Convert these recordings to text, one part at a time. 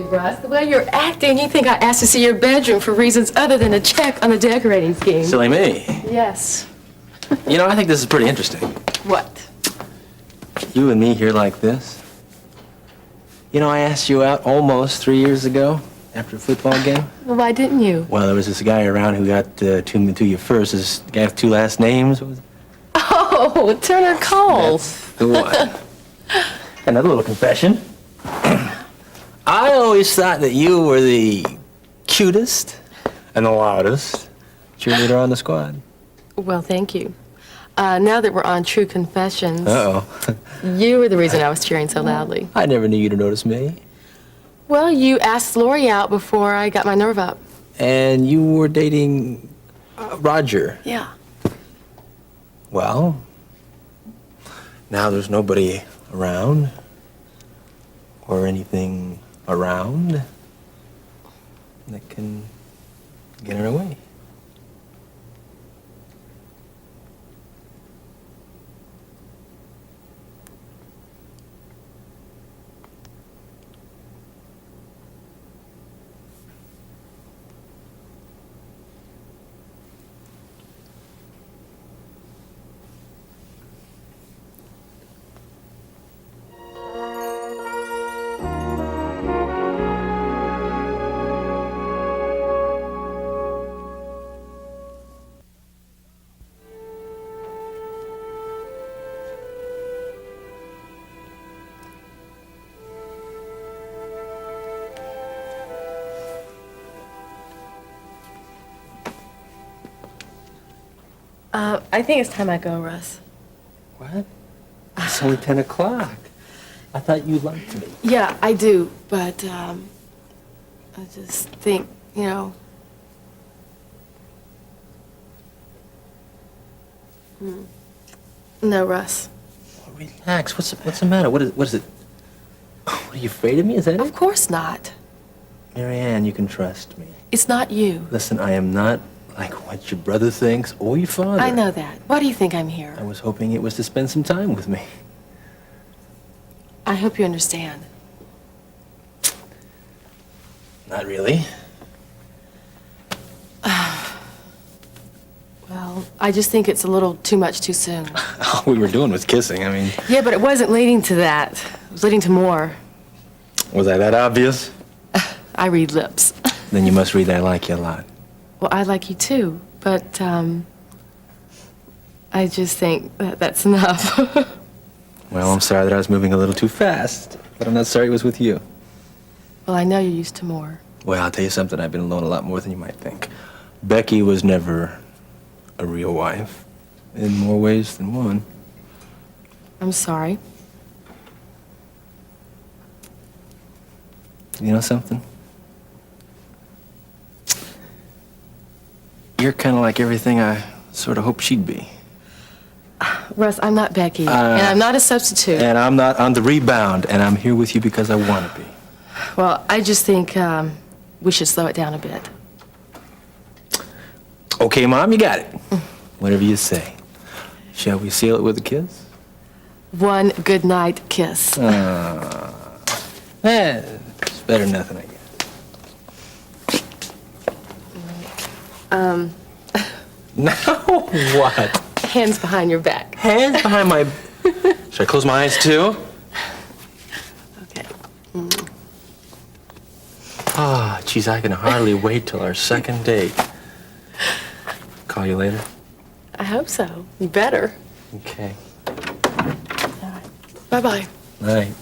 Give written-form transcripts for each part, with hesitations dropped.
Russ. The way you're acting, you think I asked to see your bedroom for reasons other than a check on the decorating scheme. Silly me. Yes. You know, I think this is pretty interesting. What? You and me here like this. You know, I asked you out almost 3 years ago after a football game. Well, why didn't you? Well, there was this guy around who got to me to you first. This guy with 2 last names. What was it? Oh, Turner Cole. That's the one. Another little confession. I always thought that you were the cutest and the loudest cheerleader on the squad. Well, thank you. Now that we're on true confessions, Uh-oh. you were the reason I was cheering so loudly. I never knew you to notice me. Well, you asked Lori out before I got my nerve up. And you were dating Roger. Yeah. Well, now there's nobody around or anything around that can get her away. I think it's time I go, Russ. What? It's only 10 o'clock. I thought you liked me. Yeah, I do, but, I just think, you know... No, Russ. Well, relax. What's the matter? What is it? What, are you afraid of me? Is that Of it? course not. Marianne, you can trust me. It's not you. Listen, I am not like what your brother thinks or your father. I know that. Why do you think I'm here? I was hoping it was to spend some time with me. I hope you understand. Not really. Well, I just think it's a little too much too soon. All we were doing was kissing. I mean... Yeah, but it wasn't leading to that. It was leading to more. Was I that obvious? I read lips. Then you must read that I like you a lot. Well, I like you too, but, I just think that that's enough. Well, I'm sorry that I was moving a little too fast, but I'm not sorry it was with you. Well, I know you're used to more. Well, I'll tell you something. I've been alone a lot more than you might think. Becky was never a real wife, in more ways than one. I'm sorry. You know something? You're kind of like everything I sort of hoped she'd be. Russ, I'm not Becky, and I'm not a substitute. And I'm not on the rebound, and I'm here with you because I want to be. Well, I just think we should slow it down a bit. Okay, Mom, you got it. Whatever you say. Shall we seal it with a kiss? One good night kiss. It's better than nothing, I guess. Now what? Hands behind your back. Hands behind my... Should I close my eyes, too? Okay. Ah, geez, I can hardly wait till our second date. Call you later? I hope so. You better. Okay. All right. Bye-bye. Night.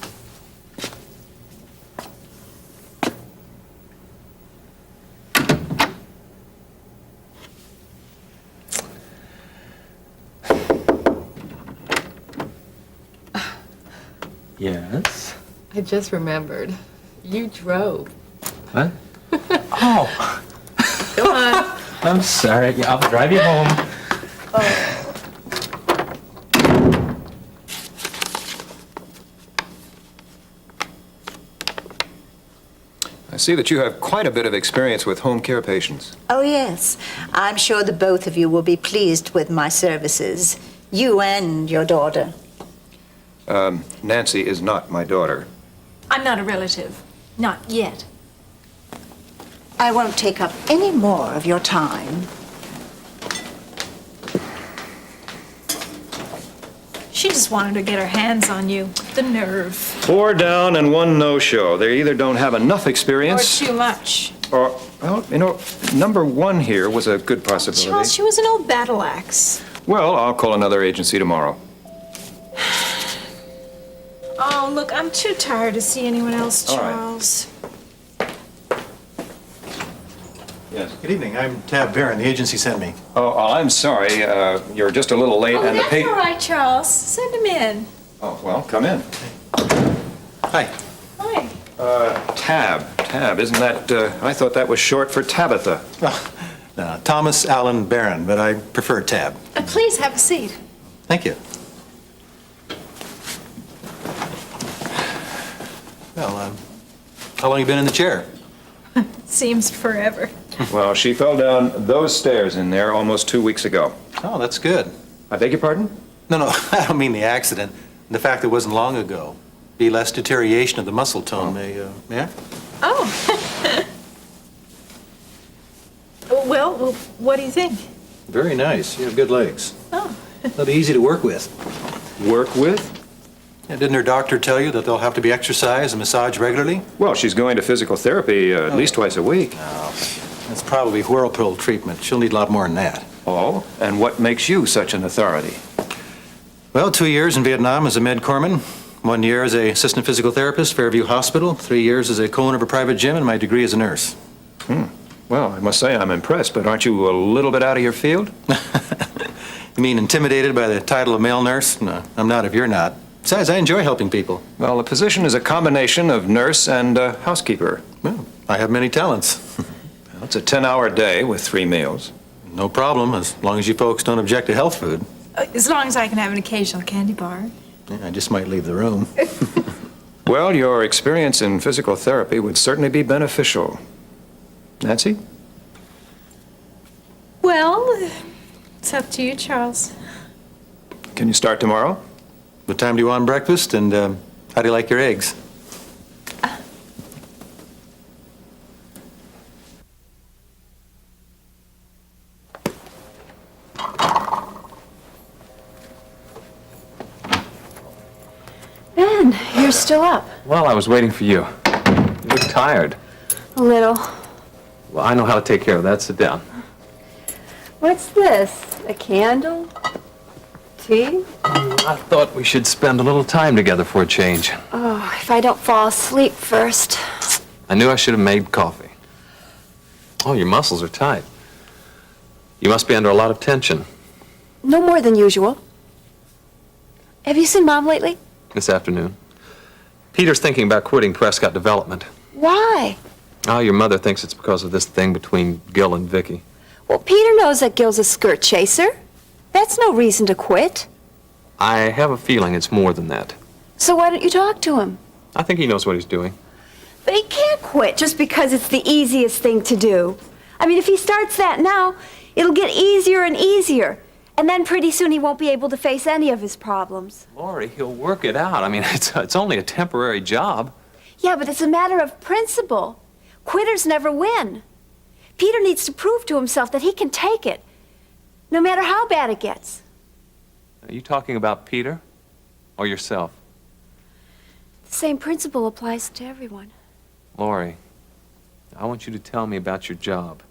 Yes? I just remembered. You drove. What? Oh! Come on. I'm sorry. Yeah, I'll drive you home. I see that you have quite a bit of experience with home care patients. Oh, yes. I'm sure the both of you will be pleased with my services. You and your daughter. Nancy is not my daughter. I'm not a relative. Not yet. I won't take up any more of your time. She just wanted to get her hands on you. The nerve. 4 down and 1 no-show. They either don't have enough Or experience too much. or, well, you know, number 1 here was a good possibility. Charles, she was an old battle axe. Well, I'll call another agency tomorrow. Oh, look, I'm too tired to see anyone else, All right. Charles. Yes. Good evening. I'm Tab Barron. The agency sent me. Oh, I'm sorry. You're just a little late, Oh, and the that's all right, Charles. Send him in. Oh, well, come in. Hi. Hi. Tab. Isn't that? I thought that was short for Tabitha. No, Thomas Allen Barron, but I prefer Tab. Please have a seat. Thank you. Well, how long you been in the chair? Seems forever. Well, she fell down those stairs in there almost 2 weeks ago. Oh, that's good. I beg your pardon? No, I don't mean the accident. The fact that it wasn't long ago. Be less deterioration of the muscle tone, may I? Oh. Well, what do you think? Very nice. You have good legs. Oh. They'll be easy to work with. Work with? Yeah, didn't her doctor tell you that they'll have to be exercised and massaged regularly? Well, she's going to physical therapy at least twice a week. That's probably whirlpool treatment. She'll need a lot more than that. Oh, and what makes you such an authority? Well, 2 years in Vietnam as a med corpsman, 1 year as a assistant physical therapist, Fairview Hospital, 3 years as a co-owner of a private gym, and my degree as a nurse. Well, I must say I'm impressed, but aren't you a little bit out of your field? You mean intimidated by the title of male nurse? No, I'm not if you're not. Besides, I enjoy helping people. Well, the position is a combination of nurse and housekeeper. Well, I have many talents. Well, it's a 10-hour day with 3 meals. No problem, as long as you folks don't object to health food. As long as I can have an occasional candy bar. Yeah, I just might leave the room. Well, your experience in physical therapy would certainly be beneficial. Nancy? Well, it's up to you, Charles. Can you start tomorrow? What time do you want breakfast, and how do you like your eggs? Ben, you're still up. Well, I was waiting for you. You look tired. A little. Well, I know how to take care of that. Sit down. What's this? A candle? Tea? I thought we should spend a little time together for a change. Oh, if I don't fall asleep first. I knew I should have made coffee. Oh, your muscles are tight. You must be under a lot of tension. No more than usual. Have you seen Mom lately? This afternoon. Peter's thinking about quitting Prescott Development. Why? Oh, your mother thinks it's because of this thing between Gil and Vicky. Well, Peter knows that Gil's a skirt chaser. That's no reason to quit. I have a feeling it's more than that. So why don't you talk to him? I think he knows what he's doing. But he can't quit just because it's the easiest thing to do. I mean, if he starts that now, it'll get easier and easier. And then pretty soon he won't be able to face any of his problems. Lori, he'll work it out. I mean, it's only a temporary job. Yeah, but it's a matter of principle. Quitters never win. Peter needs to prove to himself that he can take it, no matter how bad it gets. Are you talking about Peter or yourself? The same principle applies to everyone. Lori, I want you to tell me about your job.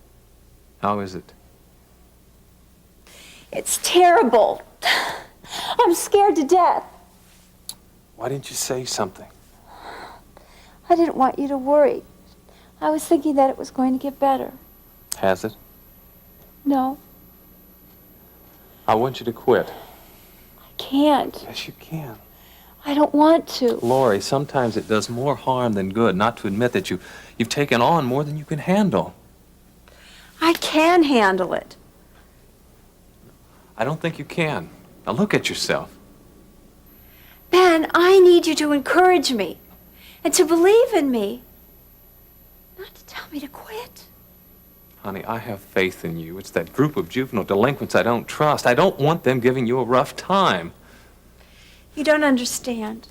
How is it? It's terrible. I'm scared to death. Why didn't you say something? I didn't want you to worry. I was thinking that it was going to get better. Has it? No, I want you to quit. I can't. Yes, you can. I don't want to. Lori, sometimes it does more harm than good not to admit that you've taken on more than you can handle. I can handle it. I don't think you can. Now look at yourself. Ben, I need you to encourage me and to believe in me. Not to tell me to quit. Honey, I have faith in you. It's that group of juvenile delinquents I don't trust. I don't want them giving you a rough time. You don't understand.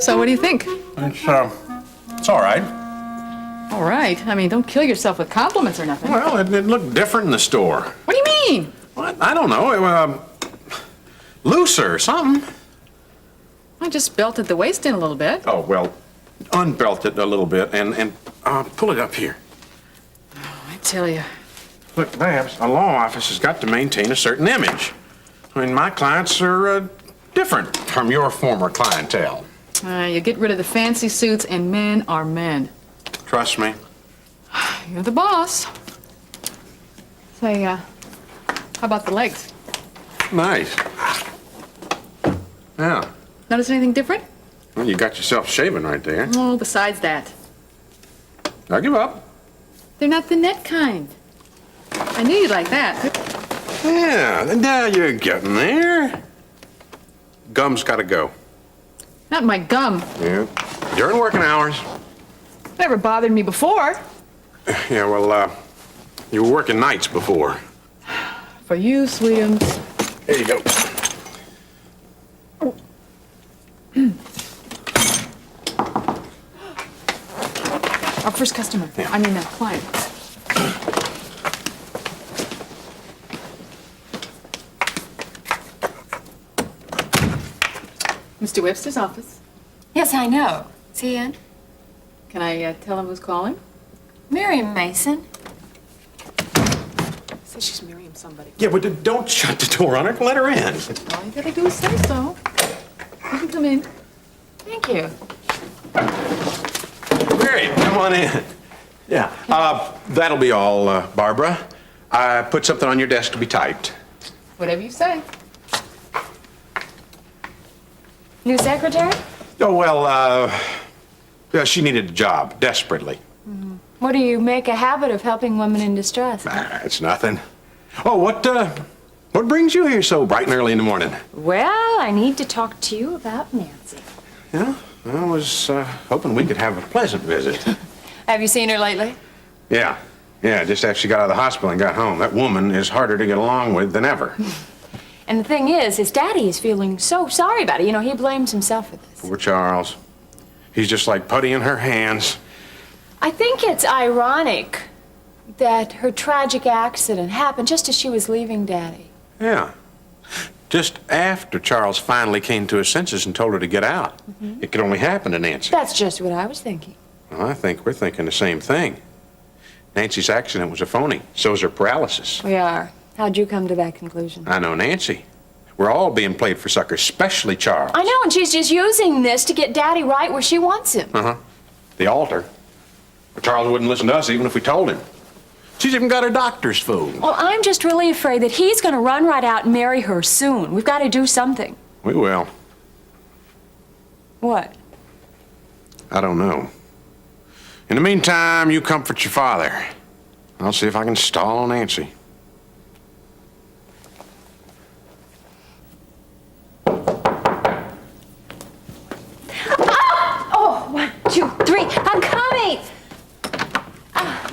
So what do you think? It's all right. All right. I mean, don't kill yourself with compliments or nothing. Well, it looked different in the store. What do you mean? What? I don't know. Looser or something. I just belted the waist in a little bit. Oh, well, unbelt it a little bit and pull it up here. I tell you. Look, Babs, a law office has got to maintain a certain image. I mean, my clients are different from your former clientele. You get rid of the fancy suits and men are men. Trust me. You're the boss. Say, how about the legs? Nice. Yeah. Notice anything different? Well, you got yourself shaven right there. Oh, besides that. I'll give up. They're not the net kind. I knew you'd like that. Yeah, now you're getting there. Gum's got to go. Not my gum. Yeah. During working hours. Never bothered me before. Yeah, well, you were working nights before. For you, Sweetums. There you go. Our first customer. Yeah. I mean, client. Mr. Webster's office. Yes, I know. Is he in? Can I tell him who's calling? Miriam Mason. Say she's marrying somebody. Yeah, but don't shut the door on her. Let her in. All you gotta do is say so. You can come in. Thank you. Mary, come on in. Yeah. That'll be all, Barbara. I put something on your desk to be typed. Whatever you say. New secretary? Oh, well, yeah, she needed a job, desperately. What do you make a habit of helping women in distress? It's nothing. Oh, what brings you here so bright and early in the morning? Well, I need to talk to you about Nancy. Yeah, I was hoping we could have a pleasant visit. Have you seen her lately? Yeah, just after she got out of the hospital and got home. That woman is harder to get along with than ever. And the thing is, his daddy is feeling so sorry about it. You know, he blames himself for this. Poor Charles. He's just like putty in her hands. I think it's ironic that her tragic accident happened just as she was leaving Daddy. Yeah. Just after Charles finally came to his senses and told her to get out. It could only happen to Nancy. That's just what I was thinking. Well, I think we're thinking the same thing. Nancy's accident was a phony. So's her paralysis. We are. How'd you come to that conclusion? I know Nancy. We're all being played for suckers, especially Charles. I know, and she's just using this to get Daddy right where she wants him. The altar. But Charles wouldn't listen to us even if we told him. She's even got her doctor's food. Well, I'm just really afraid that he's going to run right out and marry her soon. We've got to do something. We will. What? I don't know. In the meantime, you comfort your father. I'll see if I can stall on Nancy. Oh, 1, 2, 3, I'm coming!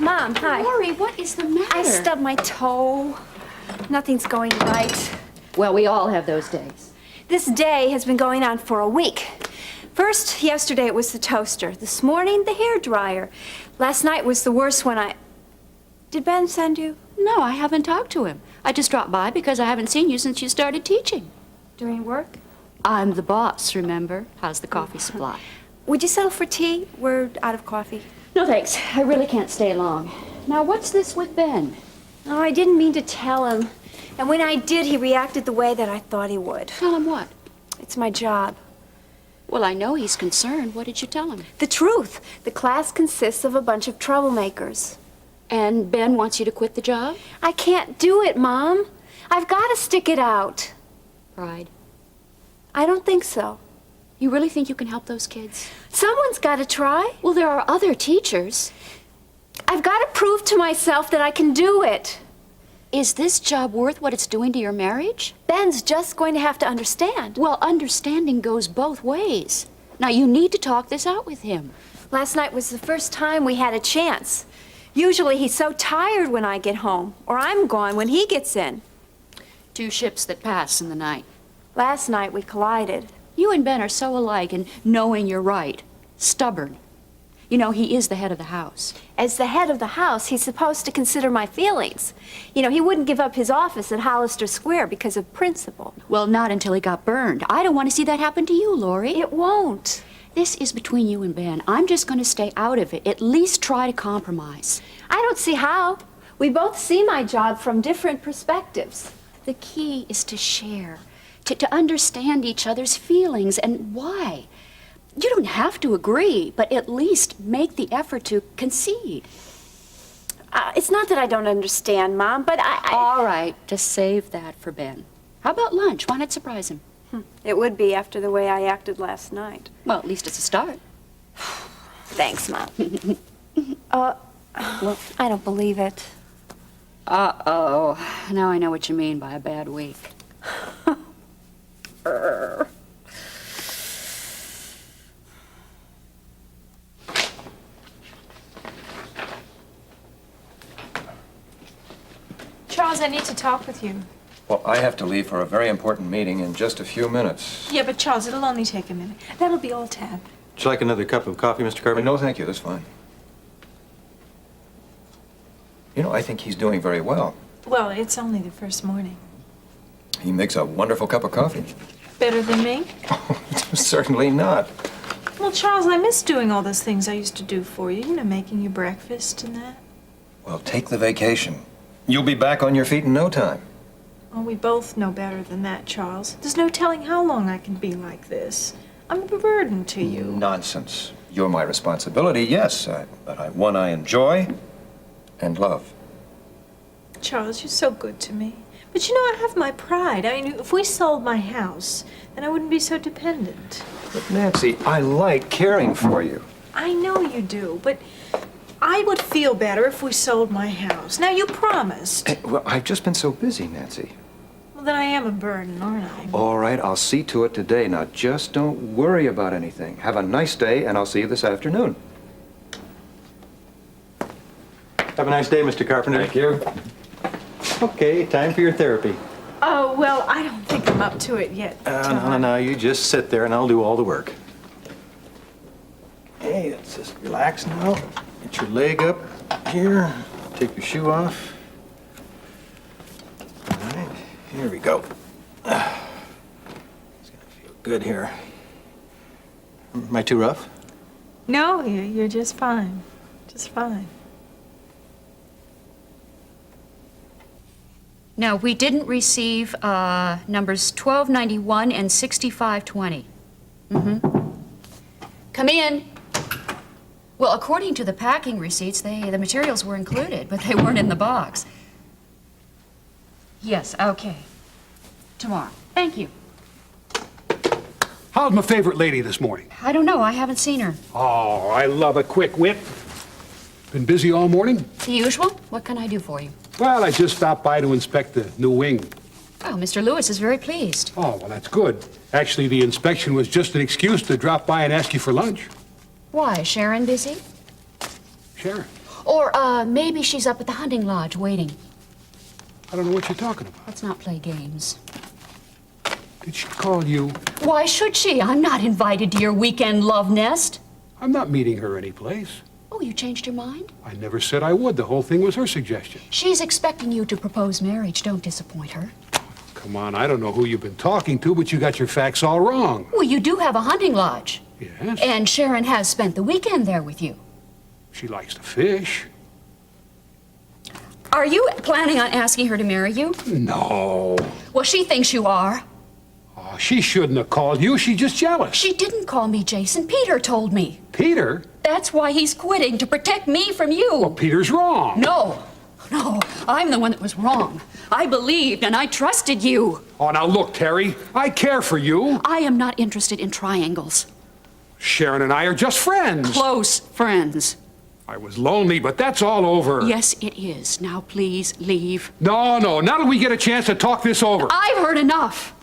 Mom, hi. Lori, what is the matter? I stubbed my toe. Nothing's going right. Well, we all have those days. This day has been going on for a week. First, yesterday it was the toaster. This morning, the hairdryer. Last night was the worst when Did Ben send you? No, I haven't talked to him. I just dropped by because I haven't seen you since you started teaching. Doing work? I'm the boss, remember? How's the coffee supply? Would you settle for tea? We're out of coffee. No, thanks. I really can't stay long. Now, what's this with Ben? Oh, I didn't mean to tell him. And when I did, he reacted the way that I thought he would. Tell him what? It's my job. Well, I know he's concerned. What did you tell him? The truth. The class consists of a bunch of troublemakers. And Ben wants you to quit the job? I can't do it, Mom. I've got to stick it out. Pride. I don't think so. You really think you can help those kids? Someone's got to try. Well, there are other teachers. I've got to prove to myself that I can do it. Is this job worth what it's doing to your marriage? Ben's just going to have to understand. Well, understanding goes both ways. Now, you need to talk this out with him. Last night was the first time we had a chance. Usually he's so tired when I get home, or I'm gone when he gets in. 2 ships that pass in the night. Last night we collided. You and Ben are so alike in knowing you're right. Stubborn. You know, he is the head of the house. As the head of the house, he's supposed to consider my feelings. You know, he wouldn't give up his office at Hollister Square because of principle. Well, not until he got burned. I don't want to see that happen to you, Lori. It won't. This is between you and Ben. I'm just going to stay out of it. At least try to compromise. I don't see how. We both see my job from different perspectives. The key is to share, to understand each other's feelings and why. You don't have to agree, but at least make the effort to concede. It's not that I don't understand, Mom, but All right, just save that for Ben. How about lunch? Why not surprise him? It would be after the way I acted last night. Well, at least it's a start. Thanks, Mom. Well, I don't believe it. Uh-oh. Now I know what you mean by a bad week. Charles, I need to talk with you. Well, I have to leave for a very important meeting in just a few minutes. Yeah, but Charles, it'll only take a minute. That'll be all Tab. Would you like another cup of coffee, Mr. Carpenter? No, thank you. That's fine. You know, I think he's doing very well. Well, it's only the first morning. He makes a wonderful cup of coffee. Better than me? Certainly not. Well, Charles, I miss doing all those things I used to do for you. You know, making you breakfast and that. Well, take the vacation. You'll be back on your feet in no time. Well, we both know better than that, Charles. There's no telling how long I can be like this. I'm a burden to you. Nonsense. You're my responsibility, yes, but one I enjoy and love. Charles, you're so good to me. But you know, I have my pride. I mean, if we sold my house, then I wouldn't be so dependent. But Nancy, I like caring for you. I know you do, but I would feel better if we sold my house. Now, you promised. Well, I've just been so busy, Nancy. Well, then I am a burden, aren't I? All right, I'll see to it today. Now, just don't worry about anything. Have a nice day, and I'll see you this afternoon. Have a nice day, Mr. Carpenter. Thank you. Okay, time for your therapy. Oh, well, I don't think I'm up to it yet. No, you just sit there and I'll do all the work. Hey, let's just relax now. Get your leg up here. Take your shoe off. All right, here we go. It's gonna feel good here. Am I too rough? No, you're just fine. Just fine. Now, we didn't receive numbers 1291 and 6520. Come in. Well, according to the packing receipts, the materials were included, but they weren't in the box. Yes, okay. Tomorrow. Thank you. How's my favorite lady this morning? I don't know. I haven't seen her. Oh, I love a quick wit. Been busy all morning? The usual? What can I do for you? Well, I just stopped by to inspect the new wing. Oh, Mr. Lewis is very pleased. Oh, well, that's good. Actually, the inspection was just an excuse to drop by and ask you for lunch. Why, is Sharon busy? Sharon, Or maybe she's up at the hunting lodge waiting. I don't know what you're talking about. Let's not play games. Did she call you? Why should she? I'm not invited to your weekend love nest. I'm not meeting her anyplace. Oh, you changed your mind? I never said I would. The whole thing was her suggestion. She's expecting you to propose marriage. Don't disappoint her. Come on, I don't know who you've been talking to, but you got your facts all wrong. Well, you do have a hunting lodge. Yes? And Sharon has spent the weekend there with you. She likes to fish. Are you planning on asking her to marry you? No. Well, she thinks you are. Oh, she shouldn't have called you. She's just jealous. She didn't call me Jason. Peter told me. Peter? That's why he's quitting, to protect me from you. Well, Peter's wrong. No, I'm the one that was wrong. I believed and I trusted you. Oh, now look, Terry, I care for you. I am not interested in triangles. Sharon and I are just friends. Close friends. I was lonely, but that's all over. Yes, it is. Now, please leave. No, not till we get a chance to talk this over. I've heard enough.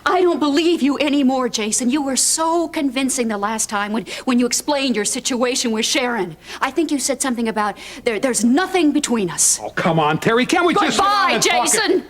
I don't believe you anymore, Jason. You were so convincing the last time when you explained your situation with Sharon. I think you said something about there's nothing between us. Oh, come on, Terry, can't we just sit down Goodbye, and talk it- Jason!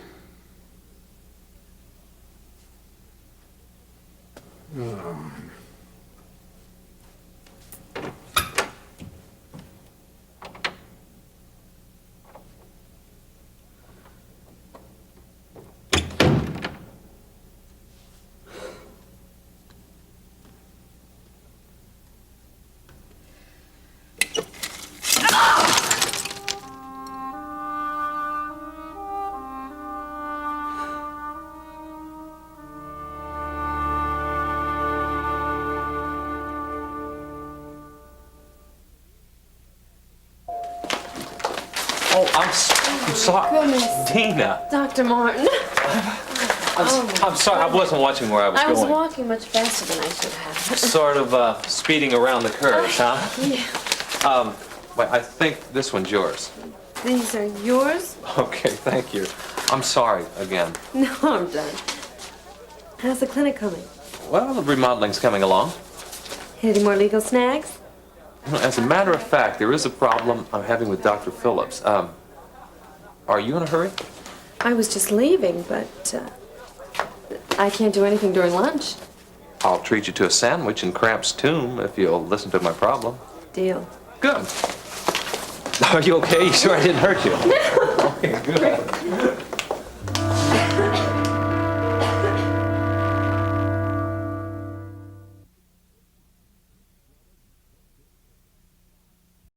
Oh, I'm sorry. Goodness. Dina. Dr. Martin. I'm sorry, I wasn't watching where I was I was going. walking much faster than I should have. Sort of speeding around the curves, huh? Yeah. Wait, I think this one's yours. These are yours? Okay, thank you. I'm sorry again. No, I'm done. How's the clinic coming? Well, the remodeling's coming along. Any more legal snags? As a matter of fact, there is a problem I'm having with Dr. Phillips. Are you in a hurry? I was just leaving, but I can't do anything during lunch. I'll treat you to a sandwich in Cramp's tomb if you'll listen to my problem. Deal. Good. Are you okay? You sure I didn't hurt you? No. Okay, good.